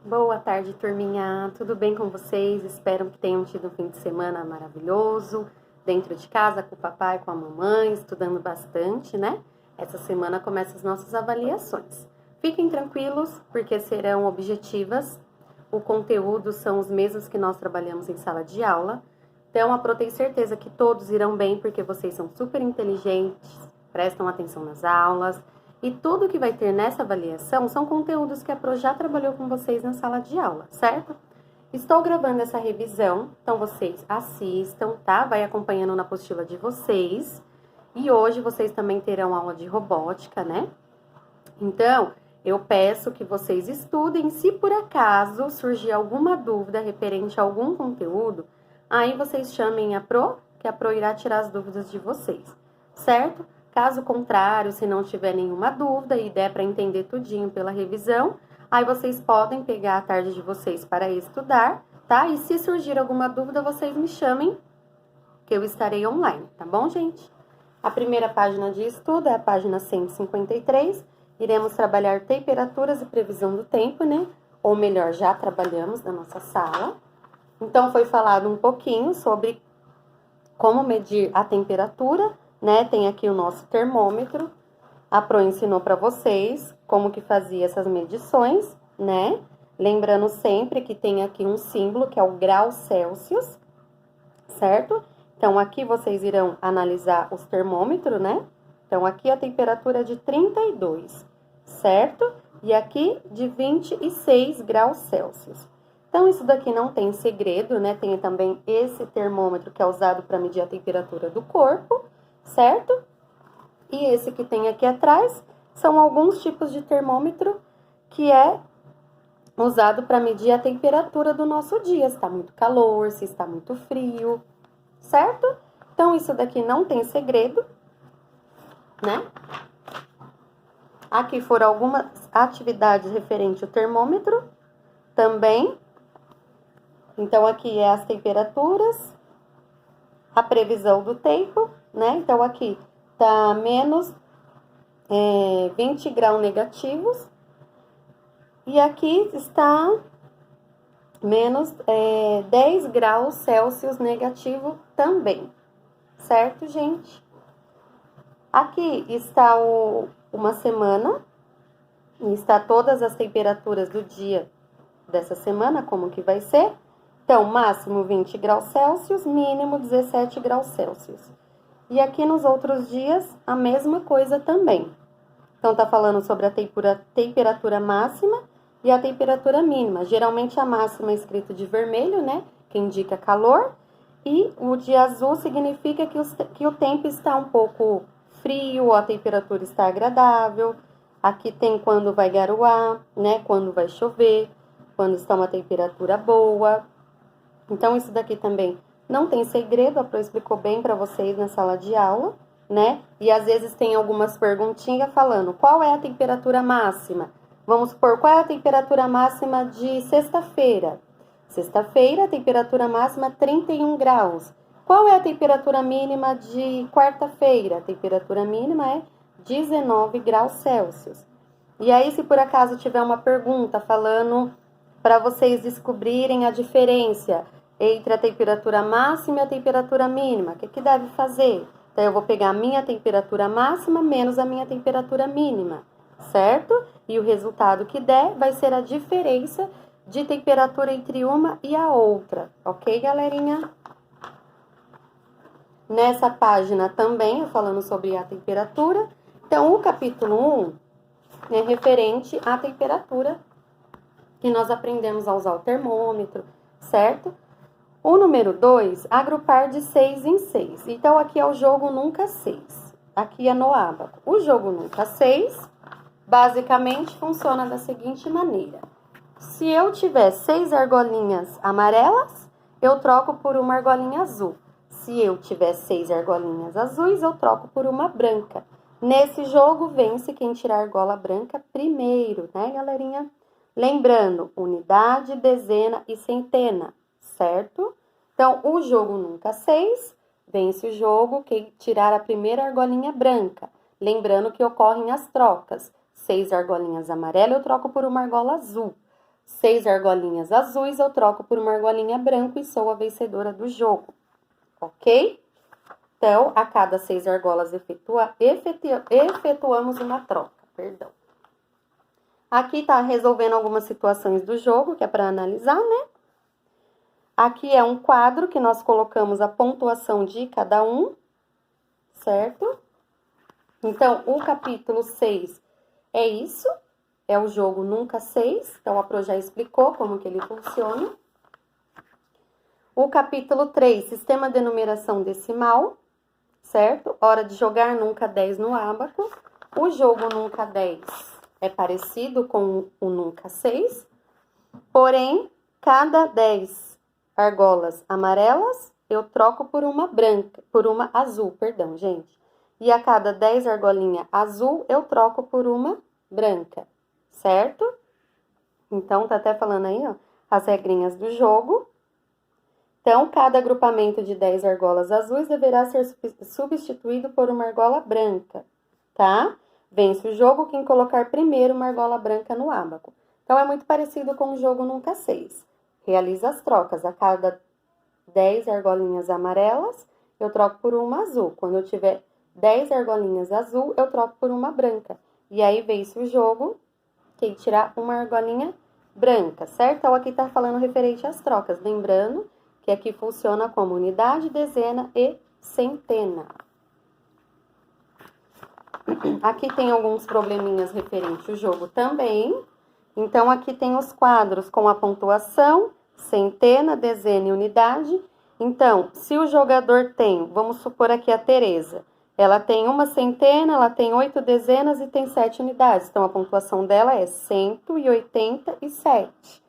Boa tarde, turminha. Tudo bem com vocês? Espero que tenham tido um fim de semana maravilhoso, dentro de casa, com o papai, com a mamãe, estudando bastante, né? Essa semana começam as nossas avaliações. Fiquem tranquilos, porque serão objetivas. O conteúdo são os mesmos que nós trabalhamos em sala de aula. Então, a Pro tem certeza que todos irão bem, porque vocês são super inteligentes, prestam atenção nas aulas. E tudo que vai ter nessa avaliação são conteúdos que a Pro já trabalhou com vocês na sala de aula, certo? Estou gravando essa revisão, então vocês assistam, tá? Vai acompanhando na apostila de vocês. E hoje vocês também terão aula de robótica, né? Então, eu peço que vocês estudem. Se por acaso surgir alguma dúvida referente a algum conteúdo, aí vocês chamem a Pro, que a Pro irá tirar as dúvidas de vocês, certo? Caso contrário, se não tiver nenhuma dúvida e der para entender tudinho pela revisão, aí vocês podem pegar a tarde de vocês para estudar, tá? E se surgir alguma dúvida, vocês me chamem, que eu estarei online, tá bom, gente? A primeira página de estudo é a página 153. Iremos trabalhar temperaturas e previsão do tempo, né? Ou melhor, já trabalhamos na nossa sala. Então, foi falado um pouquinho sobre como medir a temperatura, né? Tem aqui o nosso termômetro. A Pro ensinou para vocês como que fazia essas medições, né? Lembrando sempre que tem aqui um símbolo, que é o grau Celsius, certo? Então, aqui vocês irão analisar os termômetros, né? Então, aqui a temperatura é de 32, certo? E aqui de 26 graus Celsius. Então, isso daqui não tem segredo, né? Tem também esse termômetro que é usado para medir a temperatura do corpo, certo? E esse que tem aqui atrás são alguns tipos de termômetro que é usado para medir a temperatura do nosso dia, se está muito calor, se está muito frio, certo? Então, isso daqui não tem segredo, né? Aqui foram algumas atividades referentes ao termômetro também. Então, aqui é as temperaturas, a previsão do tempo, né? Então, aqui tá menos 20 graus negativos. E aqui está menos 10 graus Celsius negativo também, certo, gente? Aqui está uma semana, e está todas as temperaturas do dia dessa semana, como que vai ser. Então, máximo 20 graus Celsius, mínimo 17 graus Celsius. E aqui nos outros dias, a mesma coisa também. Então, tá falando sobre a temperatura máxima e a temperatura mínima. Geralmente, a máxima é escrito de vermelho, né? Que indica calor. E o de azul significa que o tempo está um pouco frio, a temperatura está agradável. Aqui tem quando vai garoar, né? Quando vai chover, quando está uma temperatura boa. Então, isso daqui também não tem segredo, a Pro explicou bem para vocês na sala de aula, né? E às vezes tem algumas perguntinhas falando qual é a temperatura máxima. Vamos supor, qual é a temperatura máxima de sexta-feira? Sexta-feira, a temperatura máxima 31 graus. Qual é a temperatura mínima de quarta-feira? A temperatura mínima é 19 graus Celsius. E aí, se por acaso tiver uma pergunta falando para vocês descobrirem a diferença entre a temperatura máxima e a temperatura mínima, o que deve fazer? Então, eu vou pegar a minha temperatura máxima menos a minha temperatura mínima, certo? E o resultado que der vai ser a diferença de temperatura entre uma e a outra, ok, galerinha? Nessa página também, falando sobre a temperatura. Então, o capítulo 1 é referente à temperatura, que nós aprendemos a usar o termômetro, certo? O número 2, agrupar de 6 em 6. Então, aqui é o jogo nunca 6. Aqui é no ábaco. O jogo nunca 6, basicamente, funciona da seguinte maneira. Se eu tiver 6 argolinhas amarelas, eu troco por uma argolinha azul. Se eu tiver 6 argolinhas azuis, eu troco por uma branca. Nesse jogo, vence quem tirar a argola branca primeiro, né, galerinha? Lembrando, unidade, dezena e centena, certo? Então, o jogo nunca 6, vence o jogo quem tirar a primeira argolinha branca. Lembrando que ocorrem as trocas. 6 argolinhas amarelas eu troco por uma argola azul. 6 argolinhas azuis, eu troco por uma argolinha branca e sou a vencedora do jogo, ok? Então, a cada 6 argolas efetuamos uma troca, perdão. Aqui tá resolvendo algumas situações do jogo, que é para analisar, né? Aqui é um quadro que nós colocamos a pontuação de cada um, certo? Então, o capítulo 6 é isso, é o jogo Nunca 6, então a Pro já explicou como que ele funciona. O capítulo 3, sistema de numeração decimal, certo? Hora de jogar Nunca 10 no ábaco. O jogo Nunca 10 é parecido com o Nunca 6, porém, cada 10 argolas amarelas, eu troco por uma branca, por uma azul, perdão, gente. E a cada 10 argolinha azul, eu troco por uma branca, certo? Então, tá até falando aí, ó, as regrinhas do jogo. Então, cada agrupamento de 10 argolas azuis deverá ser substituído por uma argola branca, tá? Vence o jogo quem colocar primeiro uma argola branca no ábaco. Então, é muito parecido com o jogo Nunca 6. Realiza as trocas. A cada 10 argolinhas amarelas, eu troco por uma azul. Quando eu tiver 10 argolinhas azul, eu troco por uma branca. E aí, vence o jogo quem tirar uma argolinha branca, certo? Então, aqui tá falando referente às trocas. Lembrando que aqui funciona como unidade, dezena e centena. Aqui tem alguns probleminhas referentes ao jogo também. Então, aqui tem os quadros com a pontuação, centena, dezena e unidade. Então, se o jogador tem, vamos supor aqui a Tereza, ela tem uma centena, ela tem 8 dezenas e tem 7 unidades. Então, a pontuação dela é 187.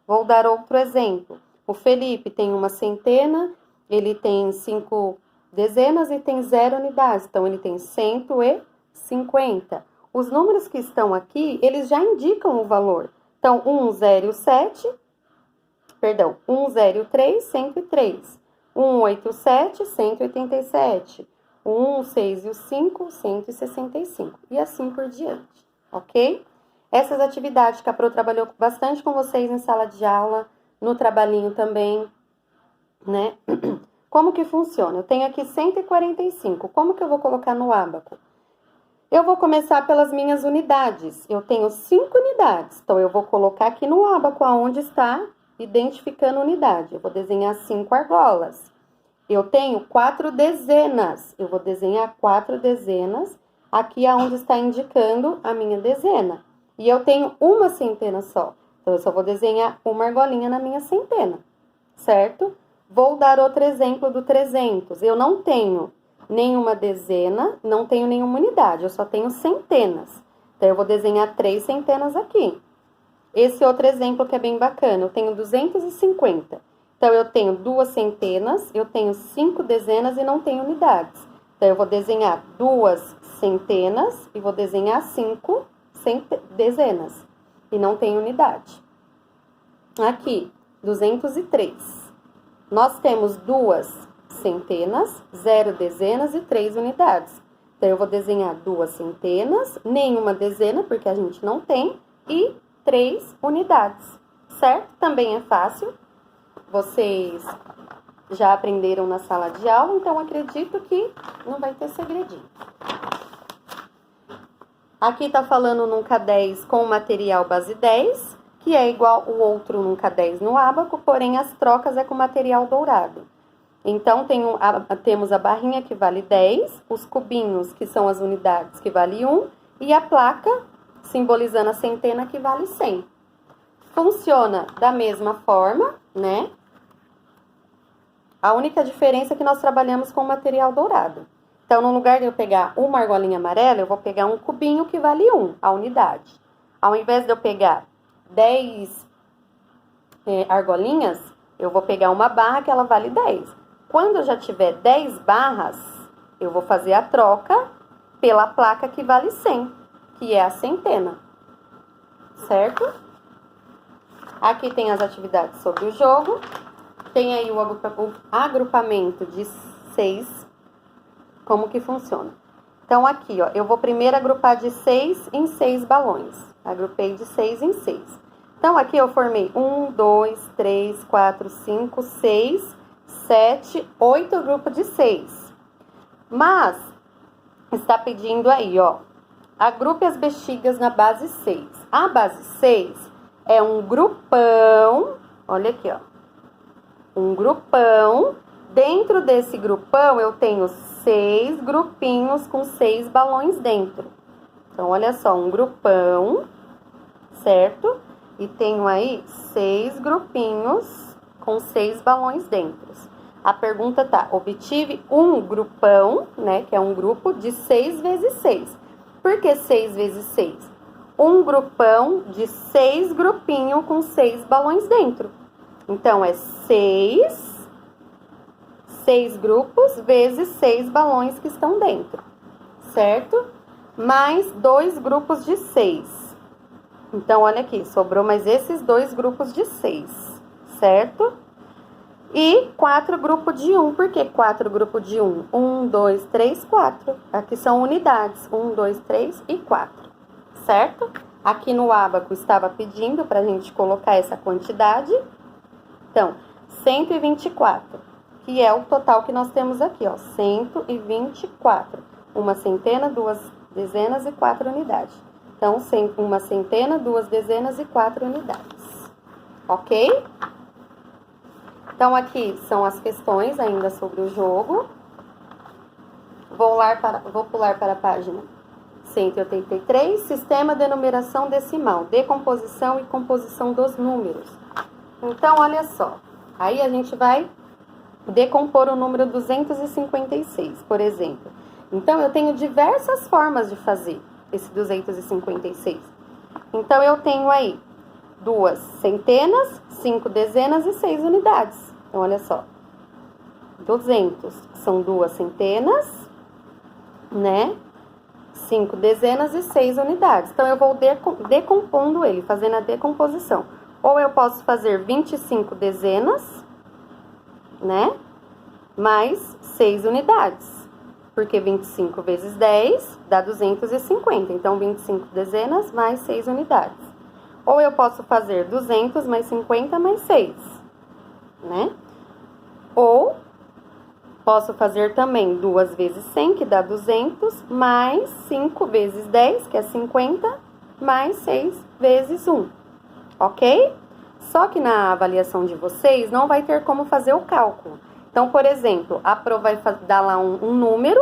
Vou dar outro exemplo. O Felipe tem uma centena, ele tem 5 dezenas e tem 0 unidades. Então, ele tem 150. Os números que estão aqui, eles já indicam o valor. Então, 1, 0 e 7, perdão, 1, 0 e 3, 103. 1, 8 e 7, 187. O 1, o 6 e o 5, 165. E assim por diante, ok? Essas atividades que a Pro trabalhou bastante com vocês em sala de aula, no trabalhinho também, né? Como que funciona? Eu tenho aqui 145. Como que eu vou colocar no ábaco? Eu vou começar pelas minhas unidades. Eu tenho 5 unidades. Então, eu vou colocar aqui no ábaco, aonde está identificando unidade. Eu vou desenhar 5 argolas. Eu tenho 4 dezenas. Eu vou desenhar 4 dezenas aqui aonde está indicando a minha dezena. E eu tenho uma centena só. Então, eu só vou desenhar uma argolinha na minha centena, certo? Vou dar outro exemplo do 300. Eu não tenho nenhuma dezena, não tenho nenhuma unidade. Eu só tenho centenas. Então, eu vou desenhar 3 centenas aqui. Esse outro exemplo que é bem bacana. Eu tenho 250. Então, eu tenho 2 centenas, eu tenho 5 dezenas e não tenho unidades. Então, eu vou desenhar 2 centenas e vou desenhar 5 dezenas. E não tenho unidade. Aqui, 203. Nós temos 2 centenas, 0 dezenas e 3 unidades. Então, eu vou desenhar 2 centenas, nenhuma dezena, porque a gente não tem, e 3 unidades, certo? Também é fácil. Vocês já aprenderam na sala de aula, então acredito que não vai ter segredinho. Aqui tá falando Nunca 10 com material base 10, que é igual o outro Nunca 10 no ábaco, porém as trocas é com material dourado. Então, temos a barrinha que vale 10, os cubinhos, que são as unidades, que vale 1, e a placa, simbolizando a centena, que vale 100. Funciona da mesma forma, né? A única diferença é que nós trabalhamos com material dourado. Então, no lugar de eu pegar uma argolinha amarela, eu vou pegar um cubinho que vale 1, a unidade. Ao invés de eu pegar 10 argolinhas, eu vou pegar uma barra que ela vale 10. Quando eu já tiver 10 barras, eu vou fazer a troca pela placa que vale 100, que é a centena, certo? Aqui tem as atividades sobre o jogo. Tem aí o agrupamento de 6, como que funciona. Então, aqui, ó, eu vou primeiro agrupar de 6 em 6 balões. Agrupei de 6 em 6. Então, aqui eu formei 1, 2, 3, 4, 5, 6, 7, 8 grupos de 6. Mas, está pedindo aí, ó, agrupe as bexigas na base 6. A base 6 é um grupão, olha aqui, ó, um grupão. Dentro desse grupão, eu tenho 6 grupinhos com 6 balões dentro. Então, olha só, um grupão, certo? E tenho aí 6 grupinhos com 6 balões dentro. A pergunta tá, obtive um grupão, né, que é um grupo de 6 vezes 6. Por que 6 vezes 6? Um grupão de 6 grupinhos com 6 balões dentro. Então, é 6 grupos vezes 6 balões que estão dentro, certo? Mais 2 grupos de 6. Então, olha aqui, sobrou mais esses 2 grupos de 6, certo? E 4 grupos de 1. Por que 4 grupos de 1? 1, 2, 3, 4. Aqui são unidades. 1, 2, 3 e 4, certo? Aqui no ábaco estava pedindo para a gente colocar essa quantidade. Então, 124. Que é o total que nós temos aqui, ó, 124. Uma centena, 2 dezenas e 4 unidades. Então, uma centena, 2 dezenas e 4 unidades. Ok? Então, aqui são as questões ainda sobre o jogo. Vou pular para a página 183. Sistema de numeração decimal, decomposição e composição dos números. Então, olha só. Aí a gente vai decompor o número 256, por exemplo. Então, eu tenho diversas formas de fazer esse 256. Então, eu tenho aí 2 centenas, 5 dezenas e 6 unidades. Então, olha só. 200 são 2 centenas, né? 5 dezenas e 6 unidades. Então, eu vou decompondo ele, fazendo a decomposição. Ou eu posso fazer 25 dezenas, né? Mais 6 unidades. Porque 25 vezes 10 dá 250. Então, 25 dezenas mais 6 unidades. Ou eu posso fazer 200 mais 50 mais 6, né? Ou posso fazer também 2 vezes 100, que dá 200, mais 5 vezes 10, que é 50, mais 6 vezes 1. Ok? Só que na avaliação de vocês não vai ter como fazer o cálculo. Então, por exemplo, a Pro vai dar lá um número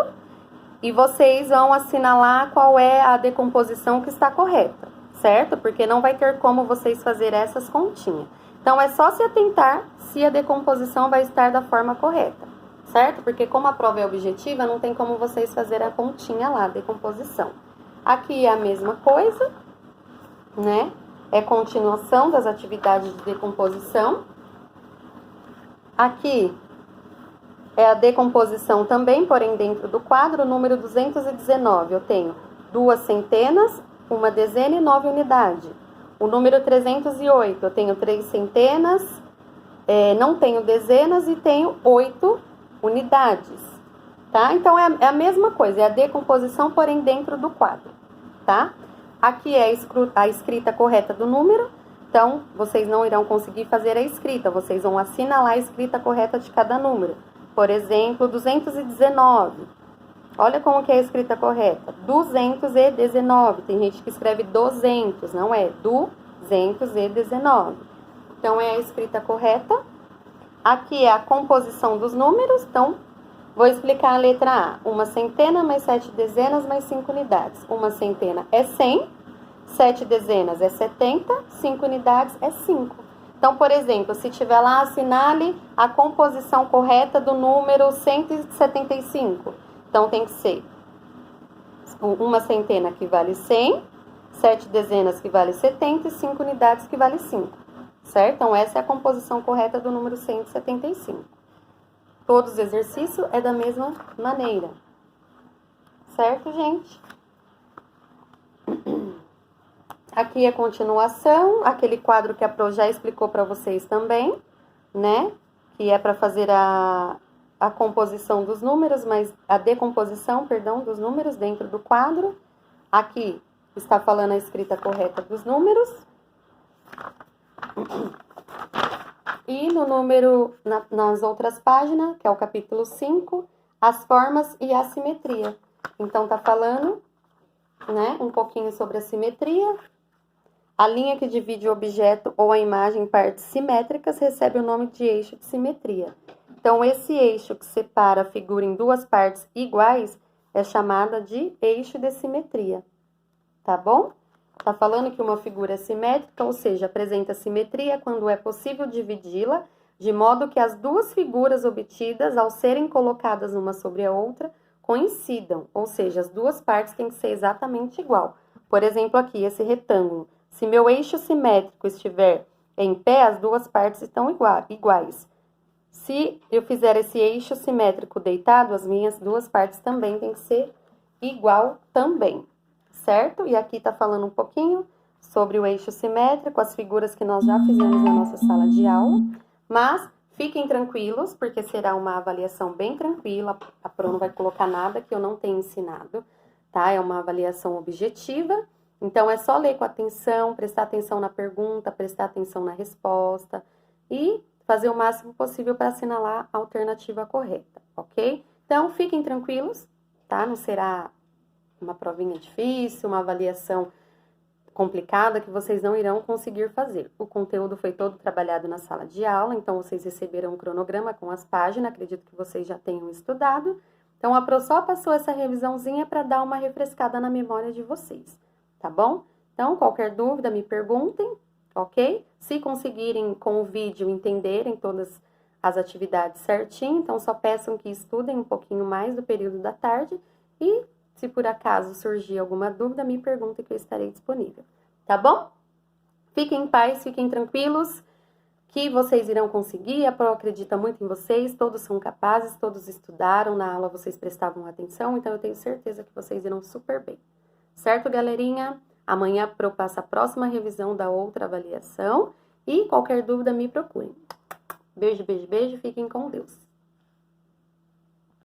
e vocês vão assinalar qual é a decomposição que está correta, certo? Porque não vai ter como vocês fazer essas continhas. Então, é só se atentar se a decomposição vai estar da forma correta, certo? Porque como a prova é objetiva, não tem como vocês fazerem a continha lá, decomposição. Aqui é a mesma coisa, né? É continuação das atividades de decomposição. Aqui é a decomposição também, porém dentro do quadro, número 219. Eu tenho 2 centenas, 1 dezena e 9 unidades. O número 308, eu tenho 3 centenas, não tenho dezenas e tenho 8 unidades, tá? Então, é a mesma coisa, é a decomposição, porém dentro do quadro, tá? Aqui é a escrita correta do número, então, vocês não irão conseguir fazer a escrita, vocês vão assinalar a escrita correta de cada número. Por exemplo, 219. Olha como que é a escrita correta. 219. Tem gente que escreve 200, não é? 219. Então, é a escrita correta. Aqui é a composição dos números. Então, vou explicar a letra A. 1 centena mais 7 dezenas mais 5 unidades. 1 centena é 100. 7 dezenas é 70. 5 unidades é 5. Então, por exemplo, se tiver lá, assinale a composição correta do número 175. Então, tem que ser 1 centena que vale 100, 7 dezenas que vale 70 e 5 unidades que vale 5. Certo? Então, essa é a composição correta do número 175. Todos os exercícios é da mesma maneira. Certo, gente? Aqui é continuação, aquele quadro que a Pro já explicou para vocês também, né? Que é para fazer a composição dos números, mas a decomposição, perdão, dos números dentro do quadro. Aqui está falando a escrita correta dos números. E no número, nas outras páginas, que é o capítulo 5, as formas e a simetria. Então, tá falando, né, um pouquinho sobre a simetria. A linha que divide o objeto ou a imagem em partes simétricas recebe o nome de eixo de simetria. Então, esse eixo que separa a figura em duas partes iguais é chamada de eixo de simetria. Tá bom? Tá falando que uma figura é simétrica, ou seja, apresenta simetria quando é possível dividi-la, de modo que as duas figuras obtidas, ao serem colocadas uma sobre a outra, coincidam, ou seja, as duas partes têm que ser exatamente igual. Por exemplo, aqui, esse retângulo. Se meu eixo simétrico estiver em pé, as duas partes estão iguais. Se eu fizer esse eixo simétrico deitado, as minhas duas partes também têm que ser igual também, certo? E aqui tá falando um pouquinho sobre o eixo simétrico, as figuras que nós já fizemos na nossa sala de aula, mas fiquem tranquilos, porque será uma avaliação bem tranquila, a Pro não vai colocar nada que eu não tenha ensinado, tá? É uma avaliação objetiva, então é só ler com atenção, prestar atenção na pergunta, prestar atenção na resposta e fazer o máximo possível para assinalar a alternativa correta, ok? Então, fiquem tranquilos, tá? Não será uma provinha difícil, uma avaliação complicada que vocês não irão conseguir fazer. O conteúdo foi todo trabalhado na sala de aula, então vocês receberam um cronograma com as páginas, acredito que vocês já tenham estudado. Então, a Pro só passou essa revisãozinha para dar uma refrescada na memória de vocês, tá bom? Então, qualquer dúvida, me perguntem, ok? Se conseguirem com o vídeo entenderem todas as atividades certinho, então só peçam que estudem um pouquinho mais do período da tarde e, se por acaso surgir alguma dúvida, me perguntem que eu estarei disponível, tá bom? Fiquem em paz, fiquem tranquilos, que vocês irão conseguir, a Pro acredita muito em vocês, todos são capazes, todos estudaram, na aula vocês prestavam atenção, então eu tenho certeza que vocês irão super bem. Certo, galerinha? Amanhã a Pro passa a próxima revisão da outra avaliação e qualquer dúvida me procurem. Beijo, beijo, beijo, fiquem com Deus.